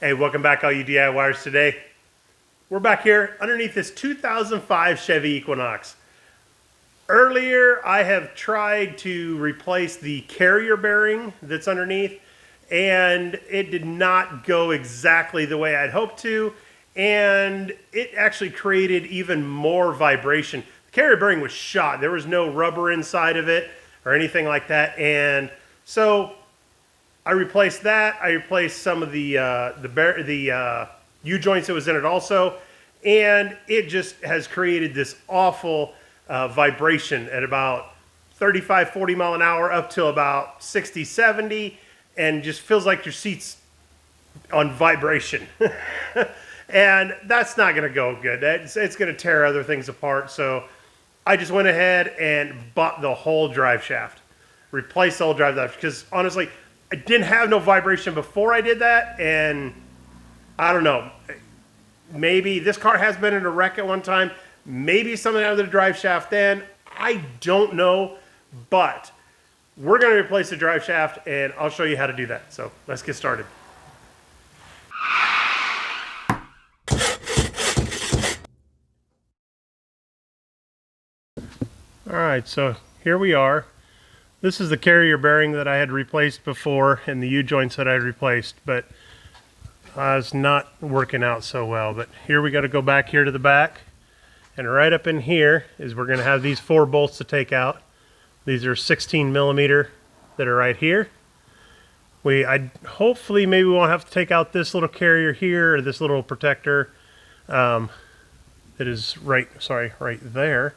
Hey, welcome back all you DIYers today. We're back here underneath this 2005 Chevy Equinox. Earlier, I have tried to replace the carrier bearing that's underneath, and it did not go exactly the way I'd hoped to, and it actually created even more vibration. The carrier bearing was shot. There was no rubber inside of it or anything like that, and so I replaced that. I replaced some of the U-joints that was in it also, and it just has created this awful vibration at about 35, 40 mile an hour up to about 60, 70, and just feels like your seat's on vibration. And that's not going to go good. It's going to tear other things apart. So I just went ahead and bought the whole drive shaft, replaced the whole drive shaft, because honestly, I didn't have no vibration before I did that, and I don't know. Maybe this car has been in a wreck at one time. Maybe something out of the drive shaft then. I don't know, but we're going to replace the drive shaft, and I'll show you how to do that. So let's get started. All right, so here we are. This is the carrier bearing that I had replaced before and the U-joints that I had replaced, but it's not working out so well. But here we got to go back here to the back, and right up in here is we're going to have these 4 bolts to take out. These are 16 millimeter that are right here. Hopefully maybe we won't have to take out this little carrier here, or this little protector that is right there.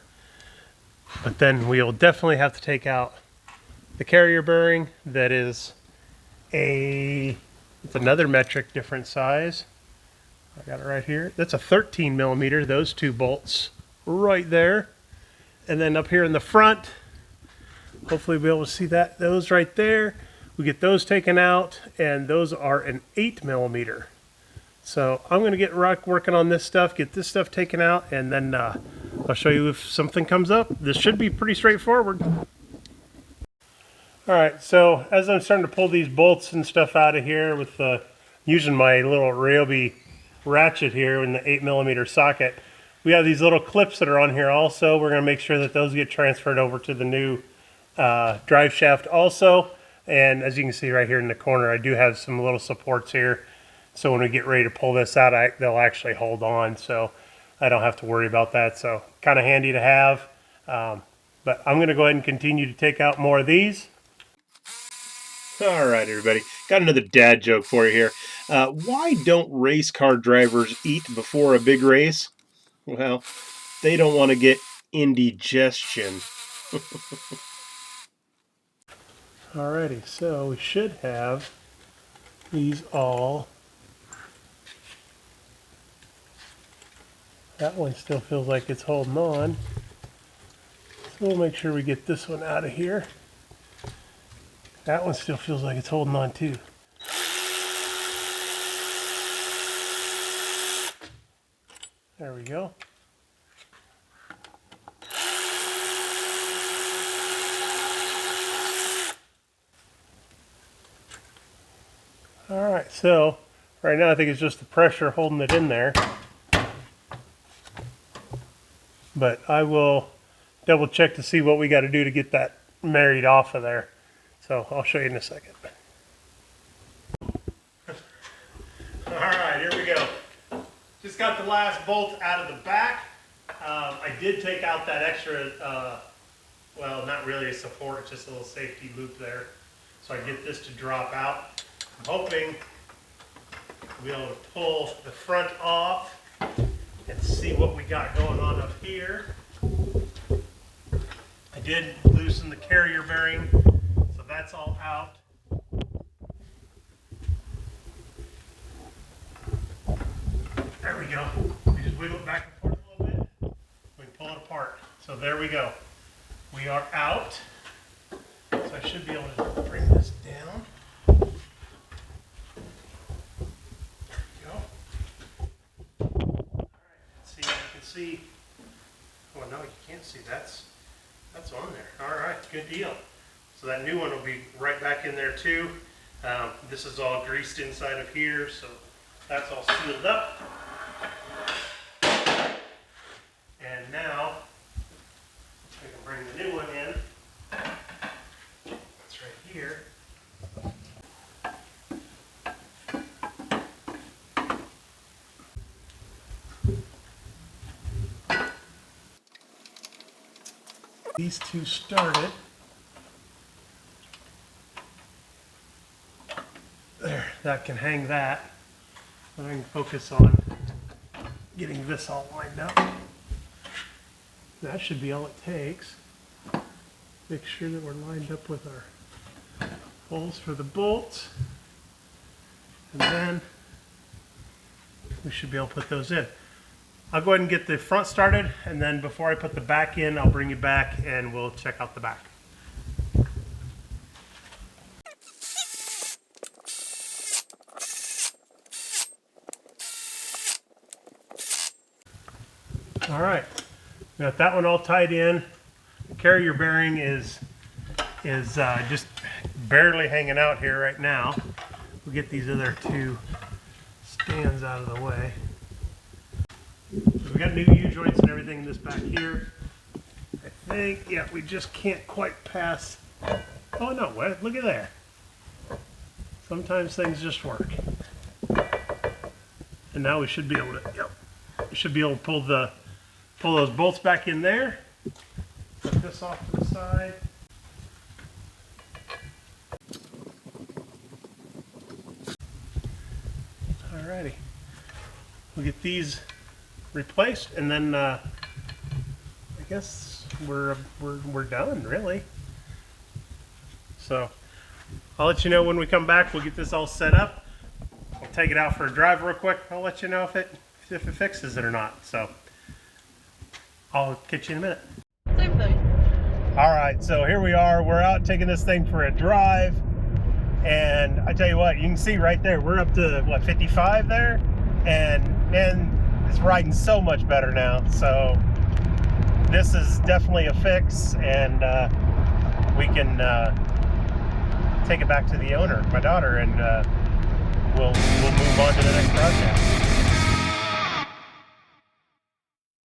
But then we'll definitely have to take out the carrier bearing. That is it's another metric different size. I got it right here. That's a 13 millimeter, those 2 bolts right there. And then up here in the front, hopefully we'll be able to see those right there. We get those taken out, and those are an 8 millimeter. So I'm going to get working on this stuff, get this stuff taken out, and then I'll show you if something comes up. This should be pretty straightforward. Alright, so as I'm starting to pull these bolts and stuff out of here with using my little Ryobi ratchet here in the 8 millimeter socket, we have these little clips that are on here also. We're going to make sure that those get transferred over to the new drive shaft also. And as you can see right here in the corner, I do have some little supports here. So when we get ready to pull this out, they'll actually hold on. So I don't have to worry about that. So kind of handy to have. But I'm going to go ahead and continue to take out more of these. All right, everybody. Got another dad joke for you here. Why don't race car drivers eat before a big race? Well, they don't want to get indigestion. Alrighty, so we should have these all. That one still feels like it's holding on. So we'll make sure we get this one out of here. That one still feels like it's holding on too. There we go. Alright, so right now I think it's just the pressure holding it in there. But I will double check to see what we got to do to get that married off of there. So I'll show you in a second. Alright, here we go. Just got the last bolt out of the back. I did take out that extra, well, not really a support, it's just a little safety loop there. So I get this to drop out. I'm hoping we'll be able to pull the front off and see what we got going on up here. I did loosen the carrier bearing, so that's all out. There we go. We just wiggle it back and forth a little bit. We can pull it apart. So there we go. We are out. So I should be able to bring this down. See, well, no, you can't see. That's on there. All right, good deal. So that new one will be right back in there too. This is all greased inside of here, so That's all sealed up. And now I can bring the new one in. It's right here. These two started. There, that can hang that. And I can focus on getting this all lined up. That should be all it takes. Make sure that we're lined up with our holes for the bolts. And then we should be able to put those in. I'll go ahead and get the front started, and then before I put the back in, I'll bring you back and we'll check out the back. All right, got that one all tied in. The carrier bearing is just barely hanging out here right now. We'll get these other two stands out of the way. So we got new U-joints and everything in this back here. I think, yeah, we just can't quite pass. Oh no, look at there. Sometimes things just work. And now we should be able to, yep, we should be able to pull those bolts back in there. Put this off to the side. Alrighty, we'll get these replaced, and then I guess we're done, really. So I'll let you know when we come back. We'll get this all set up. We'll take it out for a drive real quick. I'll let you know if it fixes it or not. So I'll catch you in a minute. Same thing. All right, so here we are. We're out taking this thing for a drive, and I tell you what, you can see right there, we're up to what, 55 there, and man, it's riding so much better now. So this is definitely a fix, and we can take it back to the owner, my daughter, and we'll move on to the next project.